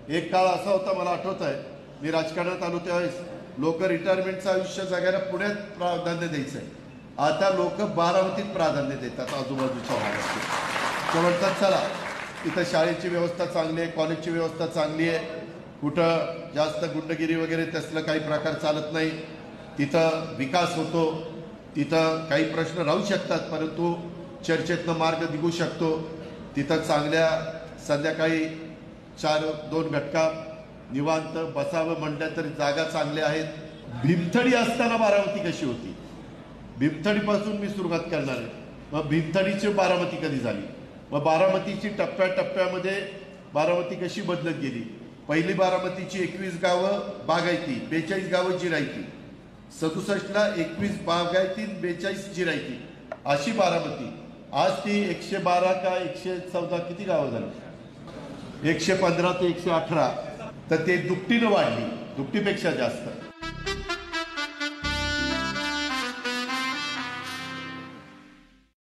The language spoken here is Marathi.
एक काळ असा होता, मला आठवत आहे, मी राजकारणात आलो त्यावेळेस लोक रिटायरमेंटचं आयुष्य जगायला पुण्यात प्राधान्य द्यायचंय. आता लोक बारामतीत प्राधान्य देतात आजूबाजूच्या भागात. ते म्हणतात चला इथं शाळेची व्यवस्था चांगली आहे, कॉलेजची व्यवस्था चांगली आहे, कुठं जास्त गुंडगिरी वगैरे तसलं काही प्रकार चालत नाही, तिथं विकास होतो, तिथं काही प्रश्न राहू शकतात परंतु चर्चेतनं मार्ग निघू शकतो, तिथं चांगल्या संध्याकाळी 2 घटका निवांत बसावं म्हटलं तरी जागा चांगल्या आहेत. भीमथडी असताना बारामती कशी होती, भीमथडीपासून मी सुरुवात करणार आहे. मग भीमथडीची बारामती कधी झाली, मग बारामतीची टप्प्याटप्प्यामध्ये बारामती कशी बदलत गेली. पहिली बारामतीची 21 गावं बागायती, 42 गावं जिरायती, 67ला 21 बागायती, 42 जिरायती, अशी बारामती. आज ती 112 का 114 किती गावं झाली, 115 ते 118, तर ते दुपटीनं वाढली, दुपटीपेक्षा जास्त.